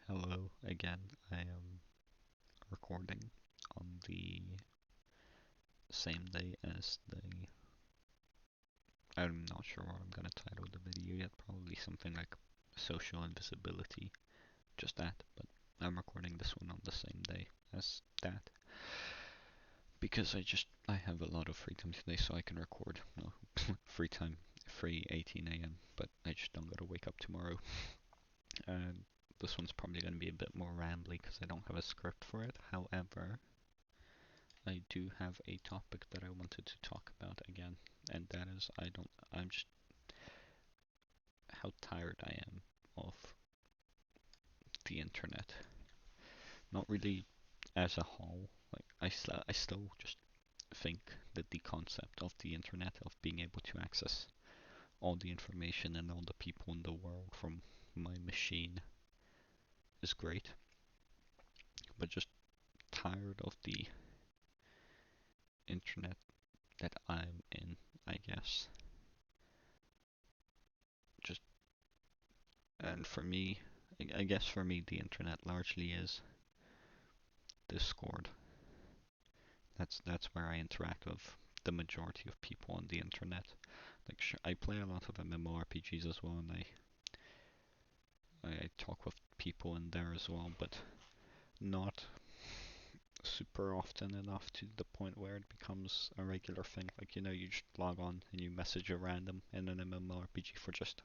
Hello again. I am recording on the same day as the. I'm not sure what I'm gonna title the video yet. Probably something like social invisibility, just that. But I'm recording this one on the same day as that because I have a lot of free time today, so I can record. No, free time, free 18 a.m. But I just don't gotta wake up tomorrow. And this one's probably gonna be a bit more rambly because I don't have a script for it. However, I do have a topic that I wanted to talk about again, and that is I'm just how tired I am of the internet. Not really as a whole. Like I still just think that the concept of the internet, of being able to access all the information and all the people in the world from my machine is great, but just tired of the internet that I'm in, I guess. Just and for me, I guess for me, the internet largely is Discord. That's where I interact with the majority of people on the internet. Like, sure, I play a lot of MMORPGs as well, and I talk with people in there as well, but not super often enough to the point where it becomes a regular thing. Like, you just log on and you message a random in an MMORPG for just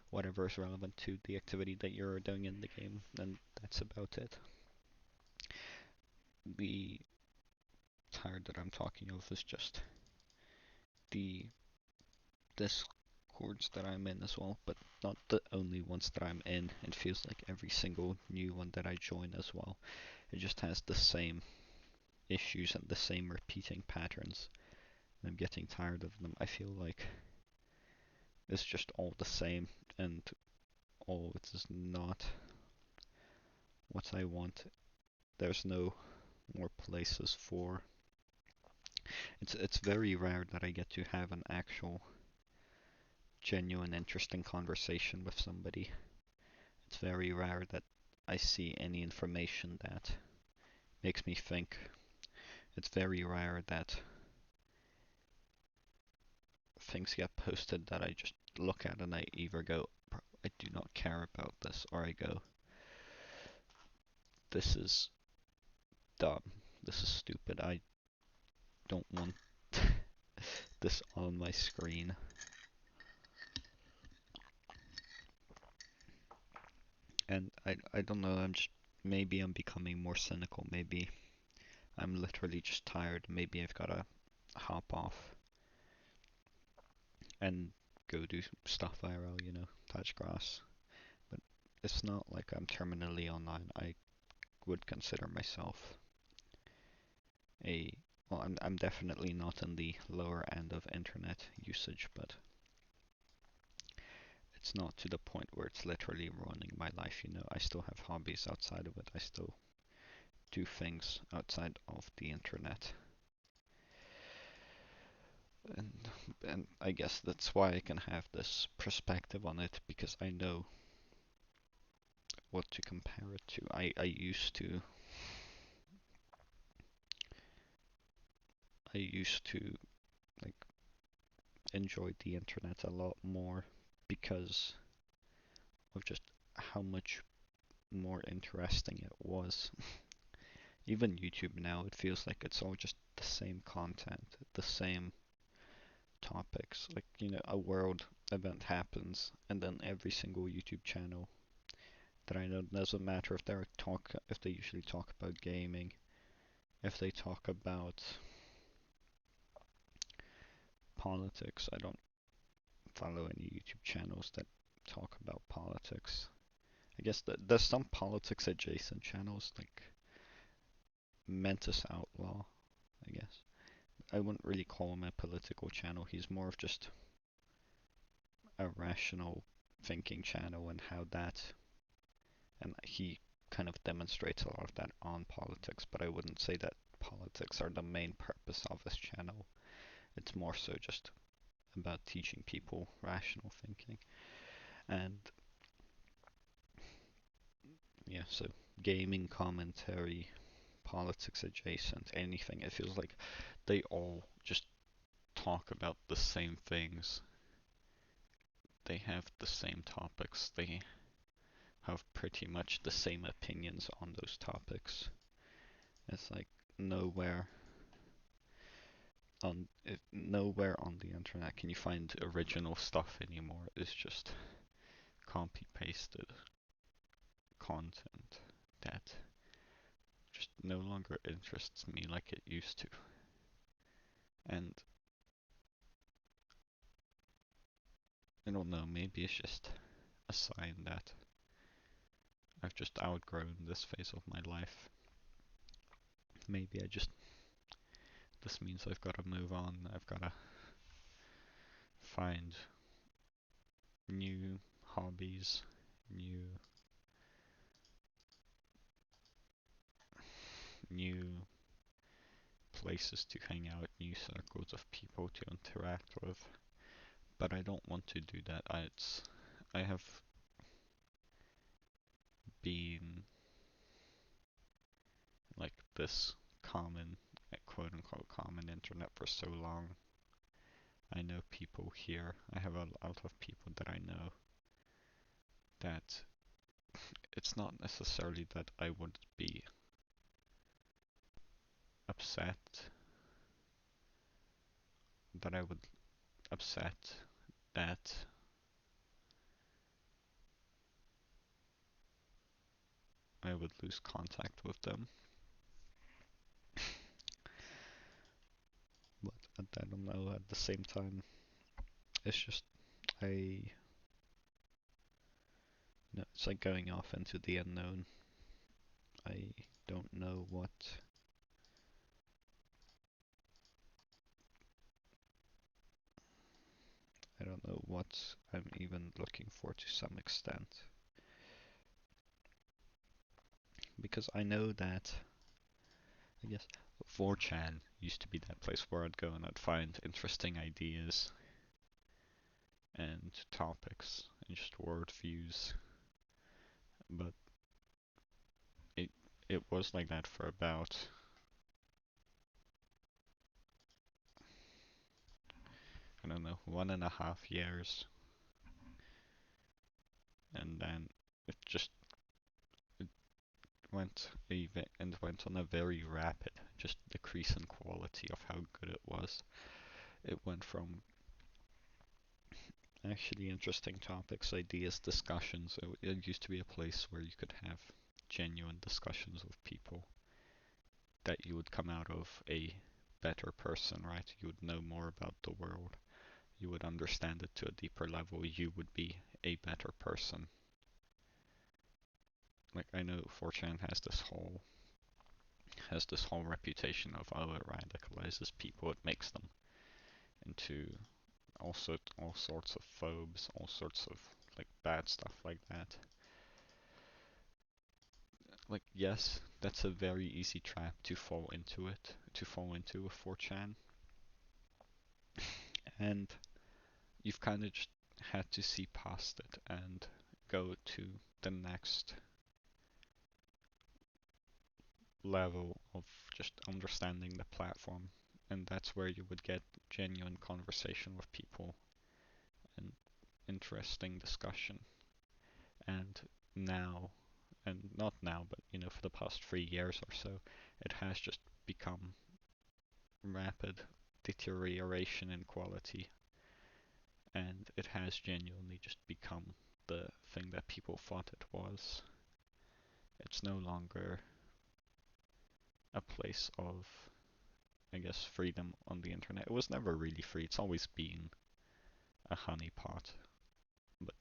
whatever is relevant to the activity that you're doing in the game, and that's about it. The tired that I'm talking of is just the Discords that I'm in as well, but not the only ones that I'm in. It feels like every single new one that I join as well, it just has the same issues and the same repeating patterns. And I'm getting tired of them. I feel like it's just all the same, and all it is not what I want. There's no more places for. It's very rare that I get to have an actual genuine interesting conversation with somebody. It's very rare that I see any information that makes me think. It's very rare that things get posted that I just look at and I either go, I do not care about this, or I go, this is dumb, this is stupid, I don't want this on my screen. And I don't know, maybe I'm becoming more cynical, maybe I'm literally just tired, maybe I've gotta hop off and go do stuff IRL, touch grass. But it's not like I'm terminally online. I would consider myself a well, I'm definitely not in the lower end of internet usage, but it's not to the point where it's literally ruining my life. I still have hobbies outside of it. I still do things outside of the internet. And and I guess that's why I can have this perspective on it, because I know what to compare it to. I used to like enjoy the internet a lot more because of just how much more interesting it was. Even YouTube now, it feels like it's all just the same content, the same topics. Like, a world event happens, and then every single YouTube channel that I know, doesn't matter if they usually talk about gaming, if they talk about politics. I don't follow any YouTube channels that talk about politics. I guess that there's some politics adjacent channels like Mentis Outlaw, I guess. I wouldn't really call him a political channel. He's more of just a rational thinking channel, and he kind of demonstrates a lot of that on politics, but I wouldn't say that politics are the main purpose of his channel. It's more so just about teaching people rational thinking. And yeah, so gaming commentary, politics adjacent, anything. It feels like they all just talk about the same things. They have the same topics. They have pretty much the same opinions on those topics. It's like nowhere nowhere on the internet can you find original stuff anymore. It's just copy pasted content that just no longer interests me like it used to. And I don't know, maybe it's just a sign that I've just outgrown this phase of my life. Maybe this means I've got to move on. I've got to find new hobbies, new places to hang out, new circles of people to interact with. But I don't want to do that. I have been like this common, quote unquote, common internet for so long. I know people here. I have a lot of people that I know that it's not necessarily that I would be upset, that I would upset that I would lose contact with them. But I don't know, at the same time, it's just, it's like going off into the unknown. I don't know I don't know what I'm even looking for to some extent. Because I know that, I guess, 4chan used to be that place where I'd go and I'd find interesting ideas and topics and just word views. But it it was like that for about, I don't know, 1.5 years, and then it just it went on a very rapid just decrease in quality of how good it was. It went from actually interesting topics, ideas, discussions. It used to be a place where you could have genuine discussions with people that you would come out of a better person, right? You would know more about the world. You would understand it to a deeper level. You would be a better person. Like I know 4chan has this whole reputation of, oh, it radicalizes people. It makes them into all sorts of phobes, all sorts of like bad stuff like that. Like yes, that's a very easy trap to fall into with 4chan, and you've kind of just had to see past it and go to the next level of just understanding the platform, and that's where you would get genuine conversation with people and interesting discussion. And now, and not now, but for the past 3 years or so, it has just become rapid deterioration in quality, and it has genuinely just become the thing that people thought it was. It's no longer a place of, I guess, freedom on the internet. It was never really free. It's always been a honeypot. But,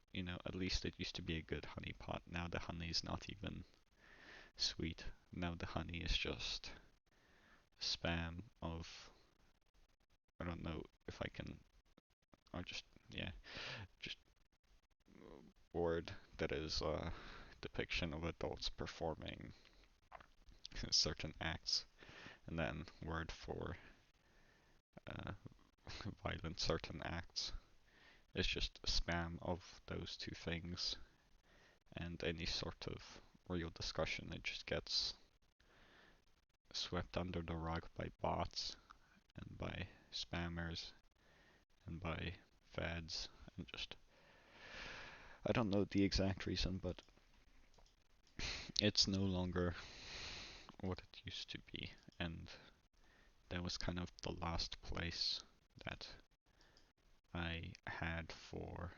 at least it used to be a good honeypot. Now the honey is not even sweet. Now the honey is just spam of, I don't know if I can, or just, yeah, just word that is a depiction of adults performing certain acts, and then word for uh, violent certain acts. It's just spam of those two things, and any sort of real discussion. It just gets swept under the rug by bots and by spammers and by fads and just I don't know the exact reason, but it's no longer what it used to be, and that was kind of the last place that I had for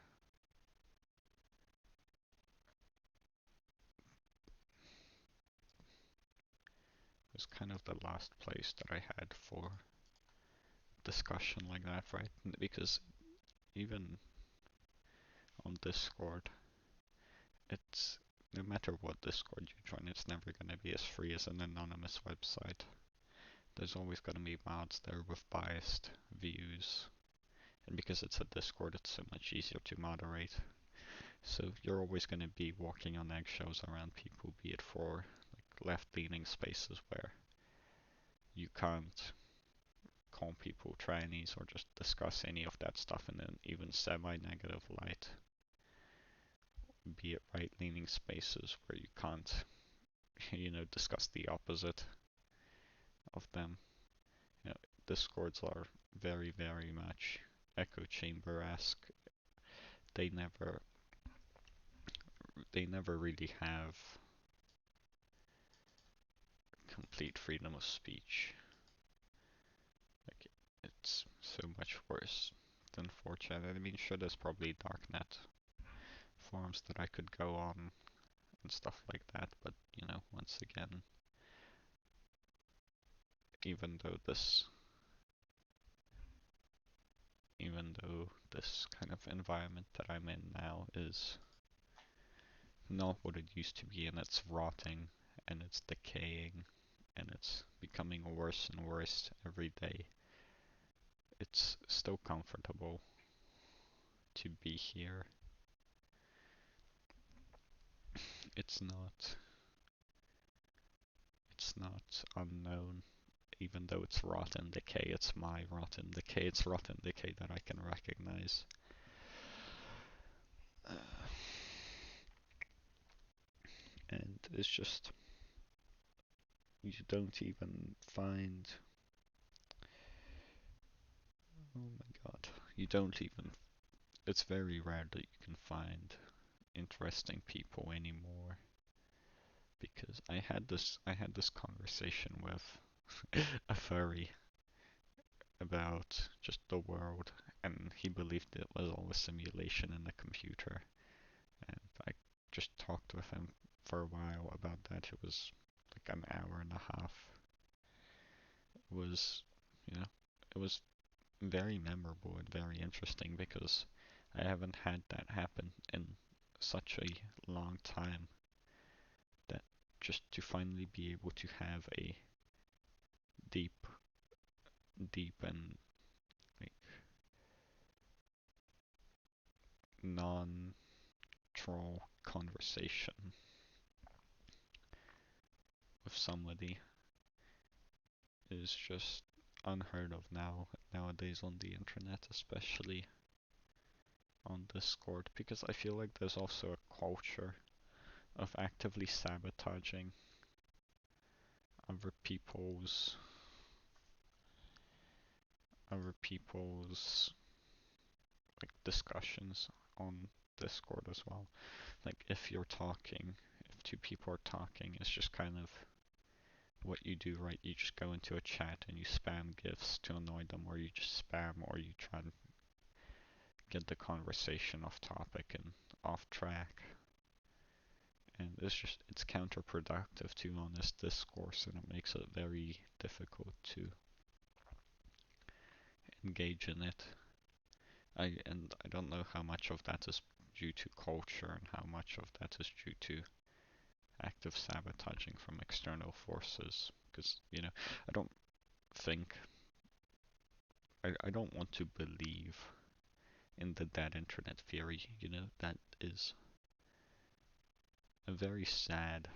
was kind of the last place that I had for discussion like that, right? Because even on Discord, it's no matter what Discord you join, it's never going to be as free as an anonymous website. There's always going to be mods there with biased views, and because it's a Discord, it's so much easier to moderate. So you're always going to be walking on eggshells around people, be it for like left-leaning spaces where you can't call people trannies or just discuss any of that stuff in an even semi-negative light. Be it right-leaning spaces where you can't, discuss the opposite of them. Discords are very, very much echo chamber-esque. They never, they never really have complete freedom of speech. Like, it's so much worse than 4chan. I mean, sure, there's probably darknet forums that I could go on and stuff like that, but once again, even though this kind of environment that I'm in now is not what it used to be, and it's rotting and it's decaying and it's becoming worse and worse every day, it's still comfortable to be here. It's not unknown. Even though it's rotten decay, it's my rotten decay. It's rotten decay that I can recognize. And it's just, you don't even find, oh my god, it's very rare that you can find interesting people anymore. Because I had this conversation with a furry about just the world, and he believed it was all a simulation in the computer. And I just talked with him for a while about that. It was like an hour and a half. It was, it was very memorable and very interesting because I haven't had that happen in such a long time. That just to finally be able to have a deep, deep and like non-troll conversation with somebody is just unheard of nowadays on the internet, especially on Discord, because I feel like there's also a culture of actively sabotaging other people's like discussions on Discord as well. Like if two people are talking, it's just kind of what you do, right? You just go into a chat and you spam gifs to annoy them, or you just spam, or you try and get the conversation off topic and off track. And it's counterproductive to honest discourse, and it makes it very difficult to engage in it. I don't know how much of that is due to culture and how much of that is due to active sabotaging from external forces. Because, I don't think, I don't want to believe in the dead internet theory, that is a very sad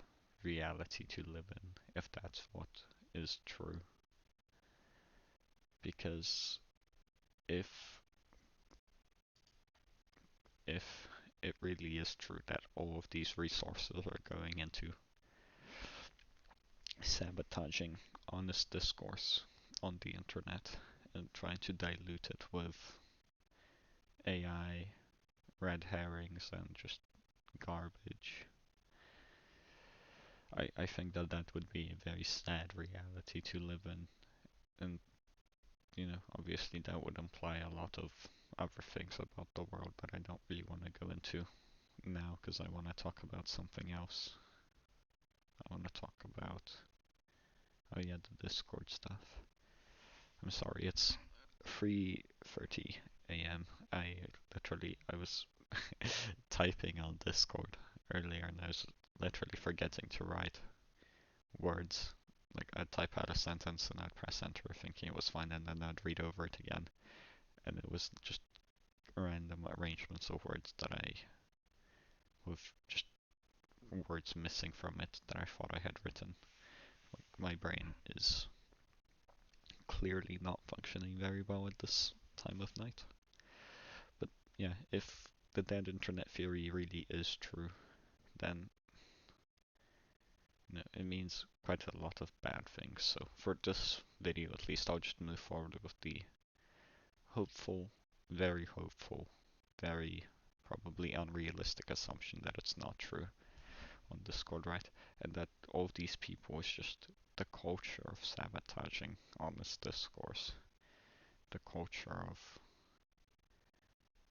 reality to live in if that's what is true. Because if if it really is true that all of these resources are going into sabotaging honest discourse on the internet and trying to dilute it with AI, red herrings, and just garbage. I think that that would be a very sad reality to live in. And, obviously that would imply a lot of other things about the world that I don't really want to go into now because I want to talk about something else. I want to talk about, oh yeah, the Discord stuff. I'm sorry, it's 3:30 a.m. I was typing on Discord earlier and I was literally forgetting to write words. Like I'd type out a sentence and I'd press enter thinking it was fine and then I'd read over it again. And it was just random arrangements of words that with just words missing from it that I thought I had written. Like my brain is clearly not functioning very well at this time of night. But yeah, if the dead internet theory really is true, then it means quite a lot of bad things. So for this video at least, I'll just move forward with the hopeful, very probably unrealistic assumption that it's not true on Discord, right? And that all of these people is just the culture of sabotaging honest discourse, the culture of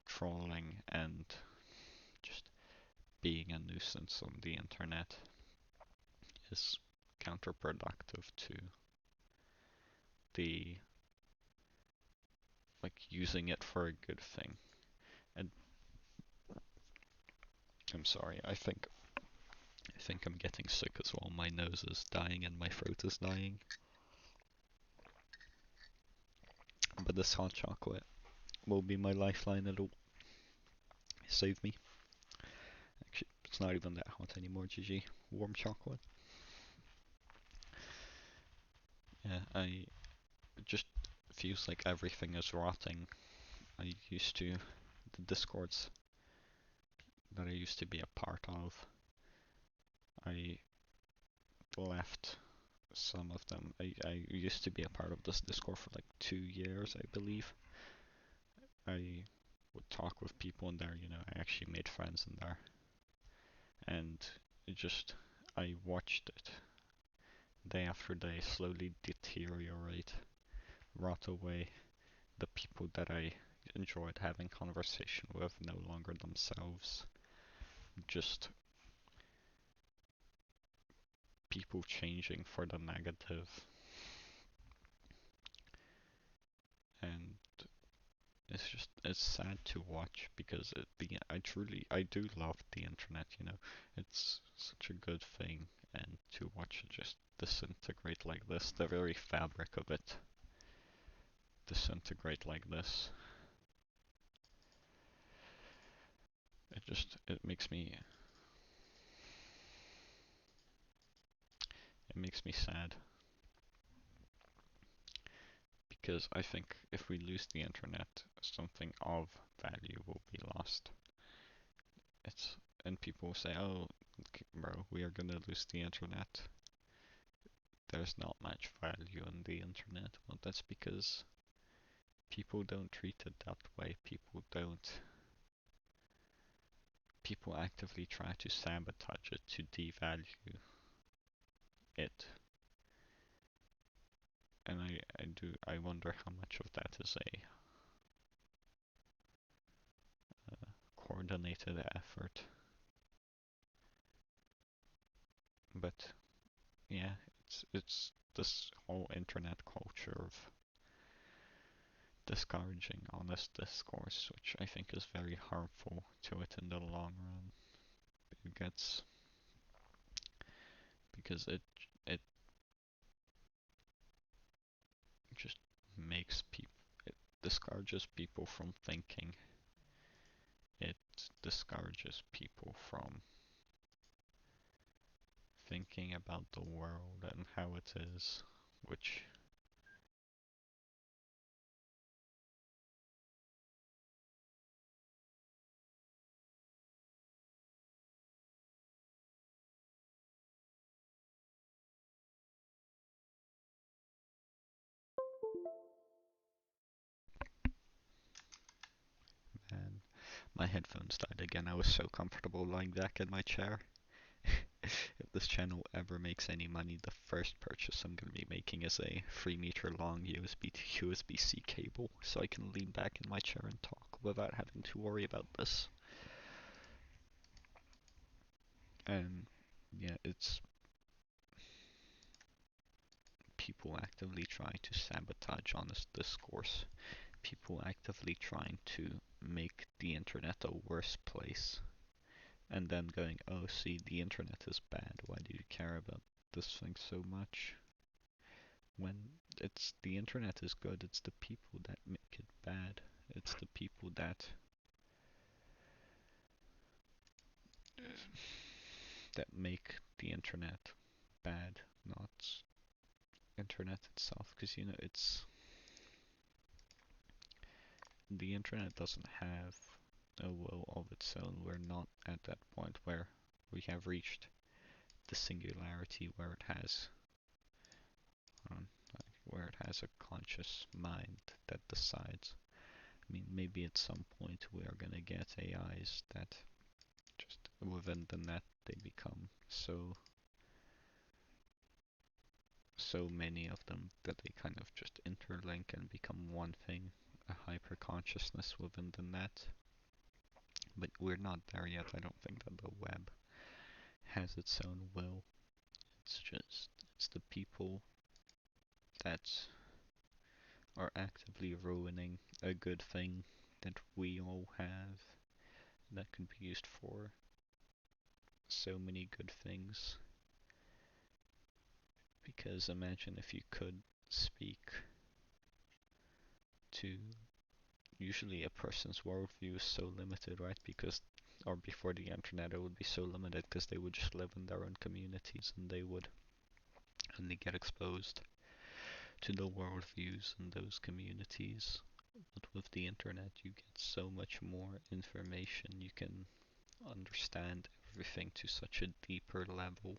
trolling and just being a nuisance on the internet is counterproductive to the using it for a good thing. And I'm sorry, I think I'm getting sick as well. My nose is dying and my throat is dying. But this hot chocolate will be my lifeline. It'll save me. Actually, it's not even that hot anymore, GG. Warm chocolate. Yeah, it just feels like everything is rotting. The Discords that I used to be a part of, I left some of them. I used to be a part of this Discord for like 2 years, I believe. I would talk with people in there, I actually made friends in there. And I watched it day after day slowly deteriorate, rot away. The people that I enjoyed having conversation with no longer themselves. Just people changing for the negative. And it's sad to watch because I do love the internet, It's such a good thing, and to watch it just disintegrate like this, the very fabric of it disintegrate like this. It makes me sad because I think if we lose the internet, something of value will be lost. And people say, "Oh, bro, we are gonna lose the internet. There's not much value in the internet." Well, that's because people don't treat it that way. People actively try to sabotage it, to devalue it. And I wonder how much of that is a coordinated effort. But yeah, it's this whole internet culture of discouraging honest discourse, which I think is very harmful to it in the long run. It gets because it just makes people it discourages people from thinking. It discourages people from thinking about the world and how it is, which My headphones died again. I was so comfortable lying back in my chair. If this channel ever makes any money, the first purchase I'm going to be making is a 3 meter long USB to USB-C cable so I can lean back in my chair and talk without having to worry about this. And yeah, it's people actively trying to sabotage honest discourse. People actively trying to make the internet a worse place. And then going, oh, see, the internet is bad. Why do you care about this thing so much? When it's the internet is good, it's the people that make it bad. It's the people that make the internet bad, not internet itself. Because you know, it's the internet doesn't have a will of its own. We're not at that point where we have reached the singularity where it has um, where it has a conscious mind that decides. I mean, maybe at some point we are gonna get AIs that just within the net they become so many of them that they kind of just interlink and become one thing, a hyper consciousness within the net. But we're not there yet. I don't think that the web has its own will. It's the people that are actively ruining a good thing that we all have that could be used for so many good things. Because imagine if you could speak to, usually a person's worldview is so limited, right? Because, or before the internet, it would be so limited because they would just live in their own communities and they would only get exposed to the worldviews in those communities. But with the internet, you get so much more information. You can understand everything to such a deeper level.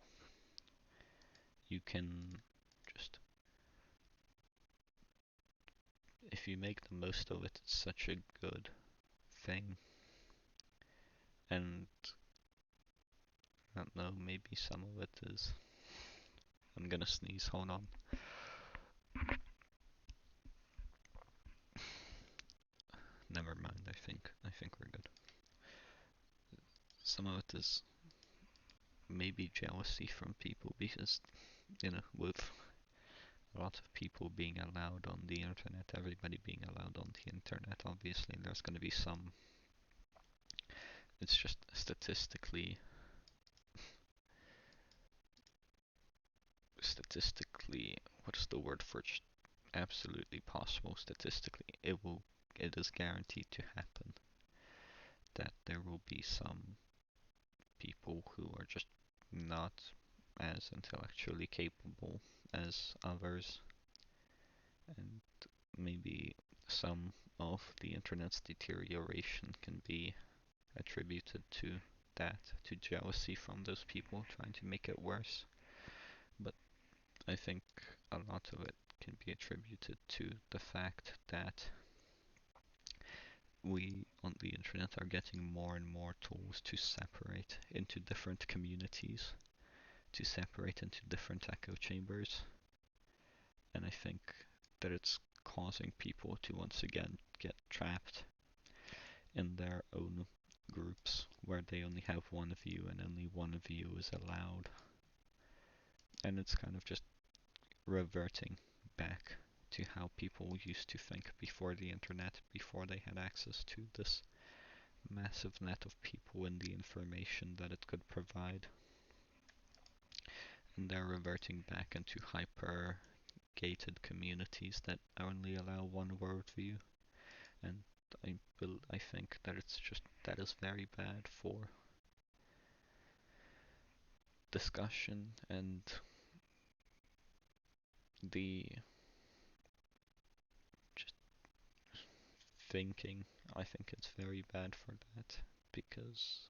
You can just, if you make the most of it, it's such a good thing. And I don't know, maybe some of it is. I'm gonna sneeze, hold on. Never mind, I think we're good. Some of it is maybe jealousy from people because, you know, with a lot of people being allowed on the internet, everybody being allowed on the internet, obviously there's gonna be some, it's just statistically, what's the word for it? Absolutely possible statistically, it is guaranteed to happen that there will be some people who are just not as intellectually capable as others, and maybe some of the internet's deterioration can be attributed to that, to jealousy from those people trying to make it worse. But I think a lot of it can be attributed to the fact that we on the internet are getting more and more tools to separate into different communities, to separate into different echo chambers. And I think that it's causing people to once again get trapped in their own groups where they only have one view and only one view is allowed. And it's kind of just reverting back to how people used to think before the internet, before they had access to this massive net of people and the information that it could provide. And they're reverting back into hyper gated communities that only allow one worldview. And I think that it's just, that is very bad for discussion and the just thinking. I think it's very bad for that because,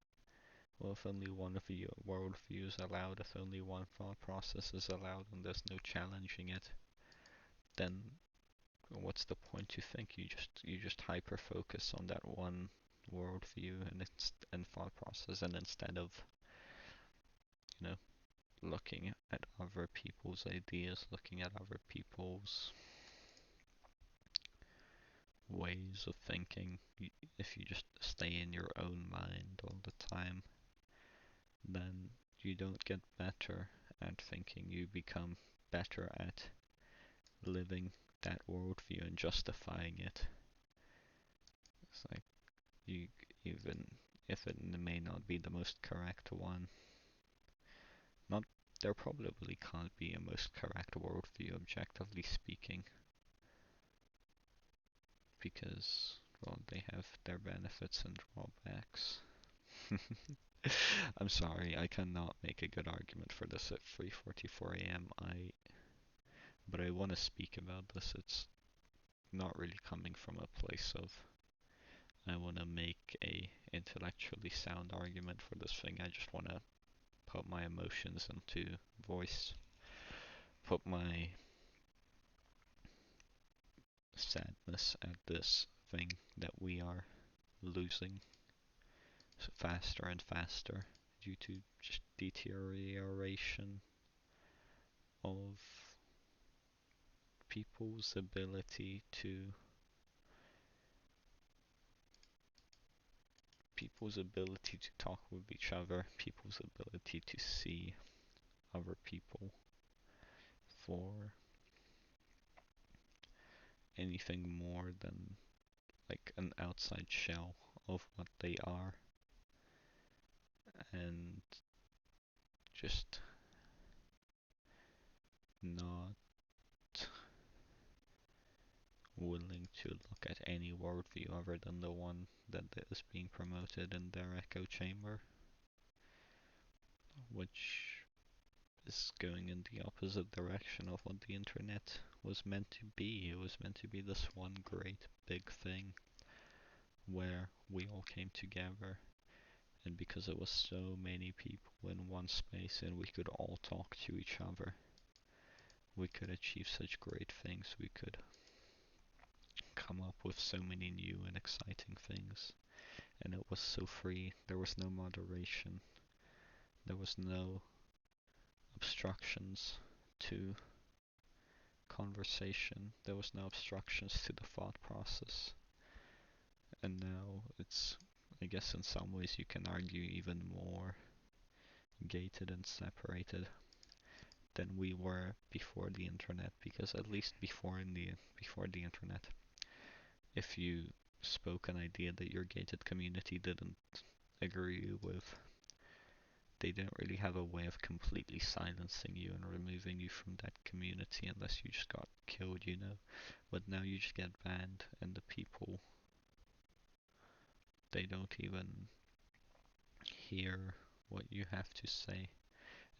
well, if only one of your worldview is allowed, if only one thought process is allowed and there's no challenging it, then what's the point to think? You just hyper focus on that one worldview and thought process, and instead of, you know, looking at other people's ideas, looking at other people's ways of thinking, if you just stay in your own mind all the time, then you don't get better at thinking, you become better at living that worldview and justifying it. It's like, you, even if it may not be the most correct one, not there probably can't be a most correct worldview objectively speaking, because, well, they have their benefits and drawbacks. I'm sorry, I cannot make a good argument for this at 3:44 a.m. But I want to speak about this. It's not really coming from a place of I want to make a intellectually sound argument for this thing. I just want to put my emotions into voice, put my sadness at this thing that we are losing faster and faster due to just deterioration of people's ability to talk with each other, people's ability to see other people for anything more than like an outside shell of what they are, and just not willing to look at any worldview other than the one that is being promoted in their echo chamber, which is going in the opposite direction of what the internet was meant to be. It was meant to be this one great big thing where we all came together, and because it was so many people in one space and we could all talk to each other, we could achieve such great things. We could come up with so many new and exciting things, and it was so free. There was no moderation, there was no obstructions to conversation, there was no obstructions to the thought process. And now it's, I guess in some ways you can argue, even more gated and separated than we were before the internet, because at least before the internet, if you spoke an idea that your gated community didn't agree with, they didn't really have a way of completely silencing you and removing you from that community unless you just got killed, you know. But now you just get banned, and the people, they don't even hear what you have to say.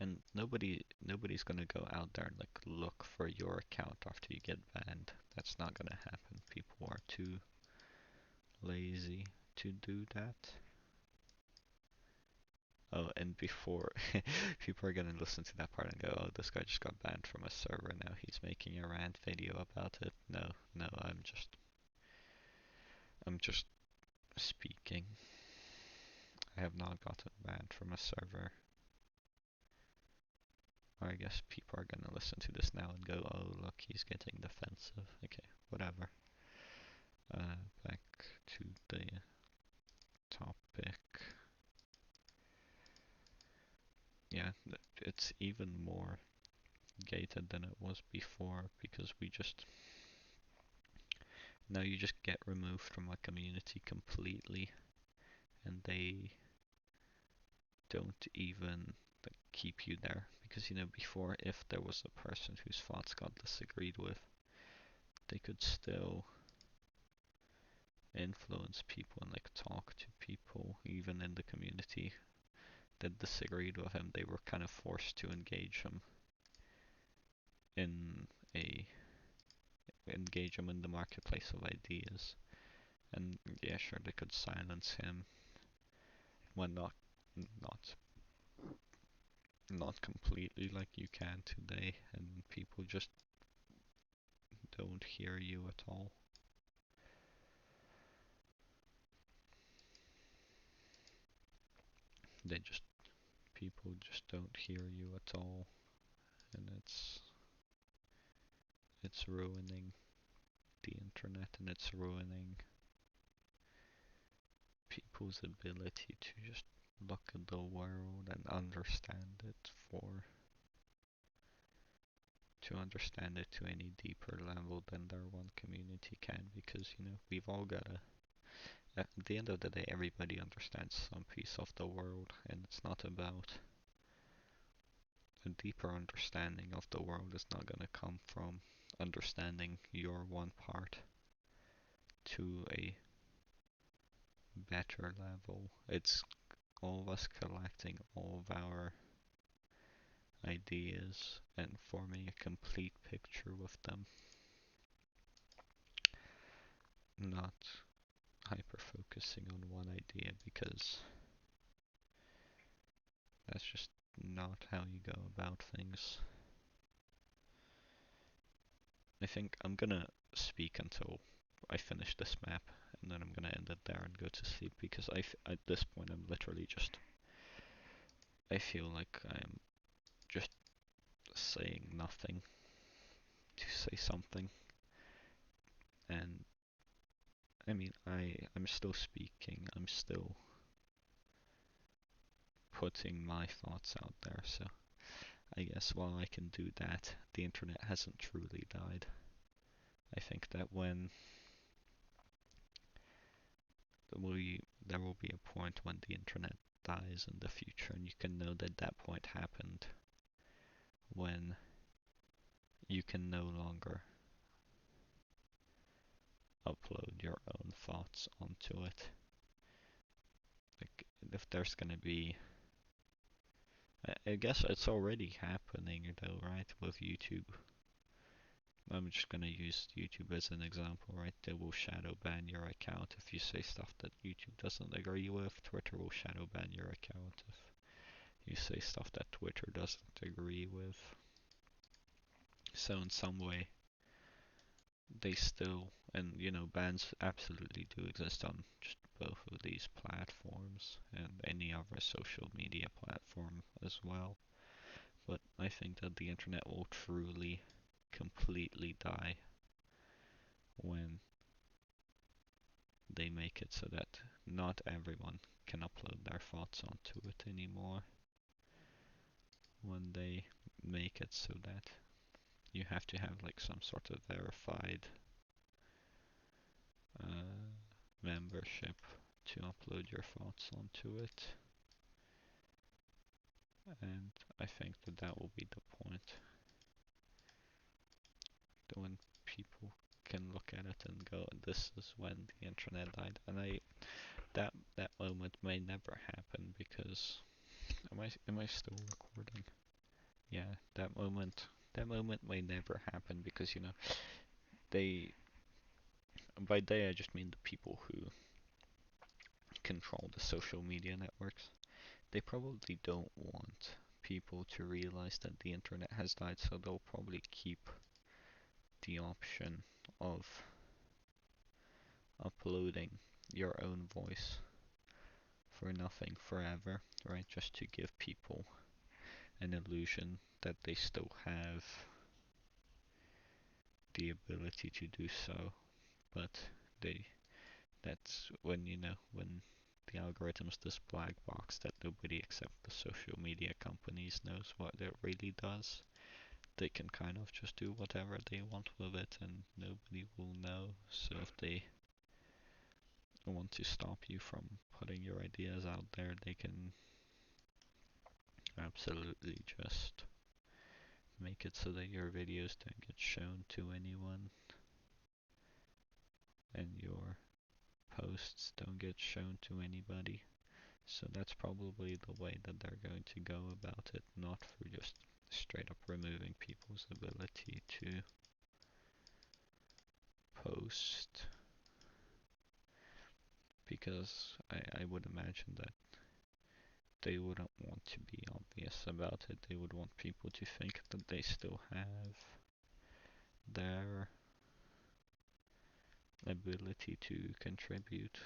And nobody's gonna go out there and like look for your account after you get banned. That's not gonna happen. People are too lazy to do that. Oh, and before people are gonna listen to that part and go, "Oh, this guy just got banned from a server. Now he's making a rant video about it." No, no, I'm just speaking. I have not gotten banned from a server. Or I guess people are gonna listen to this now and go, "Oh, look, he's getting defensive." Okay, whatever. Back to the topic. Yeah, it's even more gated than it was before, because now you just get removed from a community completely, and they don't even like, keep you there, because before, if there was a person whose thoughts got disagreed with, they could still influence people and like talk to people even in the community that disagreed with him. They were kind of forced to in a engage him in the marketplace of ideas. And yeah, sure, they could silence him when not not completely like you can today, and people just don't hear you at all. they just people just don't hear you at all, and it's ruining the internet, and it's ruining people's ability to just look at the world and understand it for to understand it to any deeper level than their one community can, because we've all got to at the end of the day everybody understands some piece of the world, and it's not about a deeper understanding of the world is not going to come from understanding your one part to a better level. It's all of us collecting all of our ideas and forming a complete picture with them, not hyper focusing on one idea, because that's just not how you go about things. I think I'm gonna speak until I finish this map, and then I'm gonna end it there and go to sleep, because at this point I'm literally just I feel like I'm just saying nothing to say something. And I mean, I'm still speaking, I'm still putting my thoughts out there, so I guess while I can do that, the internet hasn't truly died. I think that there will be a point when the internet dies in the future, and you can know that that point happened when you can no longer upload your own thoughts onto it. Like, if there's gonna be, I guess it's already happening though, right, with YouTube. I'm just gonna use YouTube as an example, right? They will shadow ban your account if you say stuff that YouTube doesn't agree with. Twitter will shadow ban your account if you say stuff that Twitter doesn't agree with. So in some way, they still, and bans absolutely do exist on just both of these platforms and any other social media platform as well. But I think that the internet will truly, completely die when they make it so that not everyone can upload their thoughts onto it anymore. When they make it so that you have to have like some sort of verified membership to upload your thoughts onto it. And I think that that will be the point. That when people can look at it and go, this is when the internet died. And that moment may never happen, because am I still recording? Yeah, that moment may never happen, because they by they I just mean the people who control the social media networks. They probably don't want people to realize that the internet has died, so they'll probably keep the option of uploading your own voice for nothing forever, right? Just to give people an illusion that they still have the ability to do so, but they that's when the algorithm's this black box that nobody except the social media companies knows what it really does. They can kind of just do whatever they want with it, and nobody will know. So if they want to stop you from putting your ideas out there, they can absolutely just make it so that your videos don't get shown to anyone and your posts don't get shown to anybody. So that's probably the way that they're going to go about it, not through just straight up removing people's ability to post, because I would imagine that they wouldn't want to be obvious about it. They would want people to think that they still have their ability to contribute.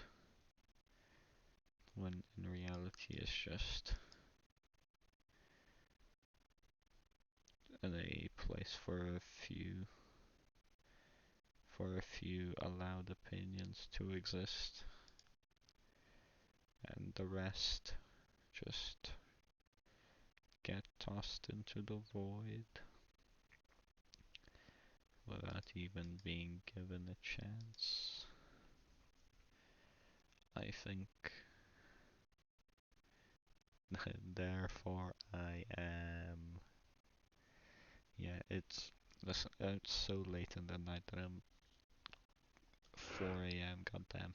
when in reality it's just a place for a few allowed opinions to exist, and the rest just get tossed into the void without even being given a chance. I think therefore I am. Yeah, it's so late in the night that I'm 4 a.m. Goddamn,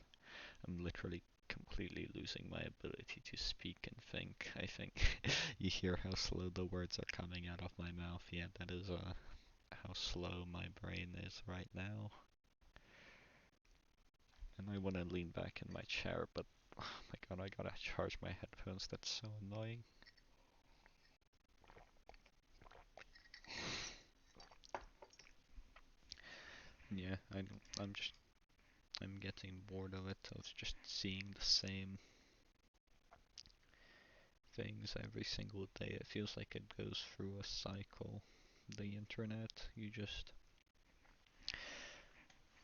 I'm literally completely losing my ability to speak and think. I think you hear how slow the words are coming out of my mouth. Yeah, that is how slow my brain is right now. And I want to lean back in my chair, but oh my god, I gotta charge my headphones. That's so annoying. Yeah, I'm getting bored of it, of just seeing the same things every single day. It feels like it goes through a cycle. The internet,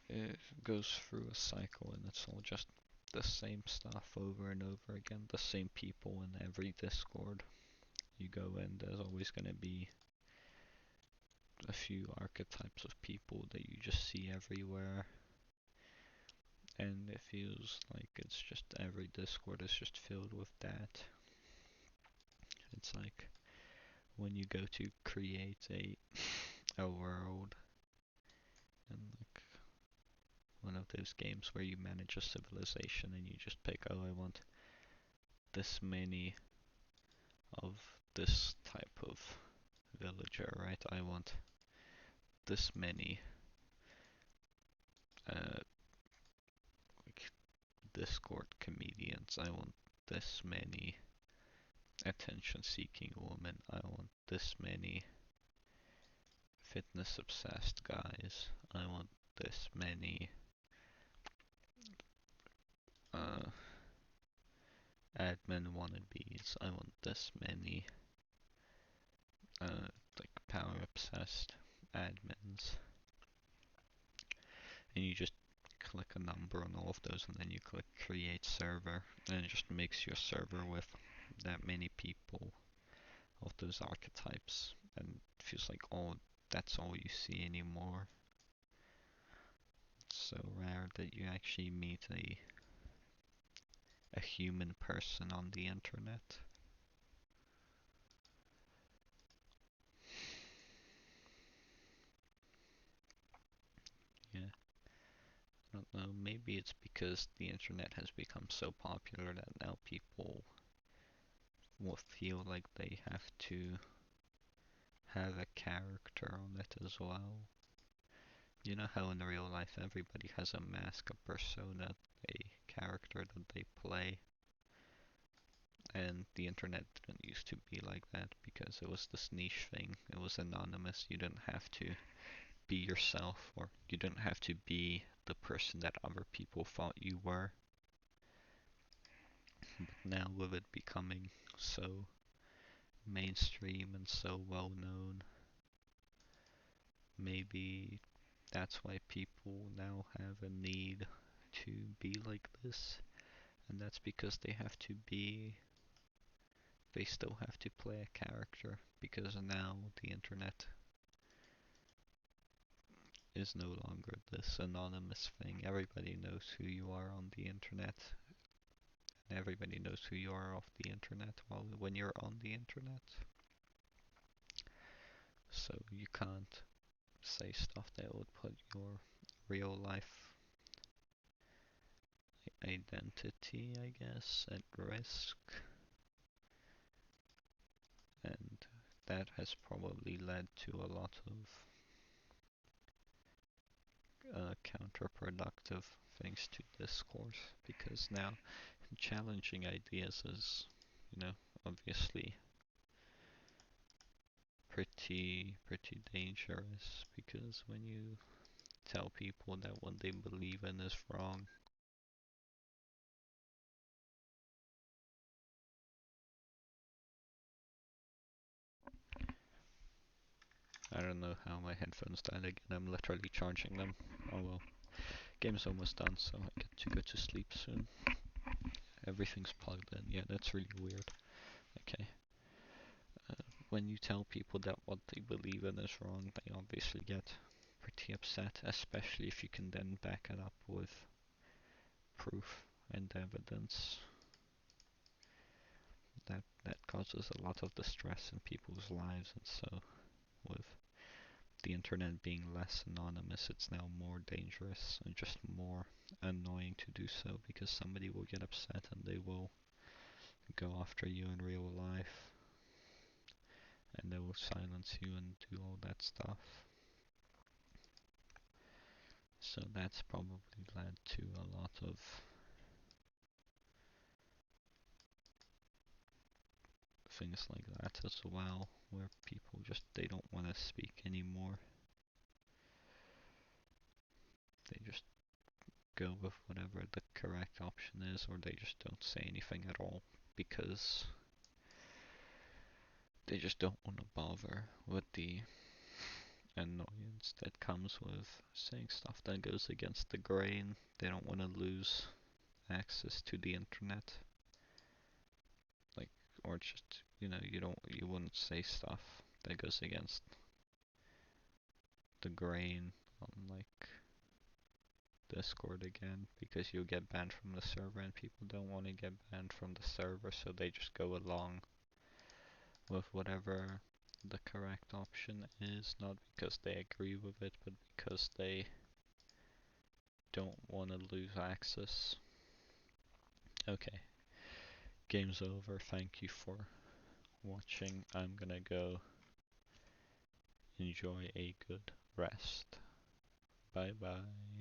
it goes through a cycle and it's all just the same stuff over and over again. The same people in every Discord you go in, there's always going to be a few archetypes of people that you just see everywhere. And it feels like it's just every Discord is just filled with that. It's like when you go to create a world in like one of those games where you manage a civilization and you just pick, oh, I want this many of this type of villager, right? I want this many like Discord comedians. I want this many attention-seeking women. I want this many fitness-obsessed guys. I want this many uh, admin wannabes. I want this many like power-obsessed admins. And you just click a number on all of those and then you click create server and it just makes your server with that many people of those archetypes, and it feels like that's all you see anymore. It's so rare that you actually meet a human person on the internet. Yeah, I don't know, maybe it's because the internet has become so popular that now people will feel like they have to have a character on it as well. You know how in real life everybody has a mask, a persona, a character that they play, and the internet didn't used to be like that because it was this niche thing. It was anonymous. You didn't have to be yourself, or you didn't have to be the person that other people thought you were. But now with it becoming so mainstream and so well known, maybe that's why people now have a need to be like this, and that's because they still have to play a character, because now the internet is no longer this anonymous thing. Everybody knows who you are on the internet, and everybody knows who you are off the internet when you're on the internet. So you can't say stuff that would put your real life identity, I guess, at risk. And that has probably led to a lot of counterproductive things to discourse, because now challenging ideas is, obviously pretty dangerous, because when you tell people that what they believe in is wrong, I don't know how my headphones died again. I'm literally charging them. Oh well. Game's almost done, so I get to go to sleep soon. Everything's plugged in. Yeah, that's really weird. Okay. When you tell people that what they believe in is wrong, they obviously get pretty upset, especially if you can then back it up with proof and evidence. That causes a lot of distress in people's lives, and so with the internet being less anonymous, it's now more dangerous and just more annoying to do so, because somebody will get upset and they will go after you in real life, and they will silence you and do all that stuff. So that's probably led to a lot of things like that as well, where people just, they don't want to speak anymore. They just go with whatever the correct option is, or they just don't say anything at all because they just don't want to bother with the annoyance that comes with saying stuff that goes against the grain. They don't want to lose access to the internet. Like, or just, you wouldn't say stuff that goes against the grain on like Discord again, because you'll get banned from the server, and people don't want to get banned from the server, so they just go along with whatever the correct option is, not because they agree with it, but because they don't want to lose access. Okay, game's over. Thank you for watching. I'm gonna go enjoy a good rest. Bye bye.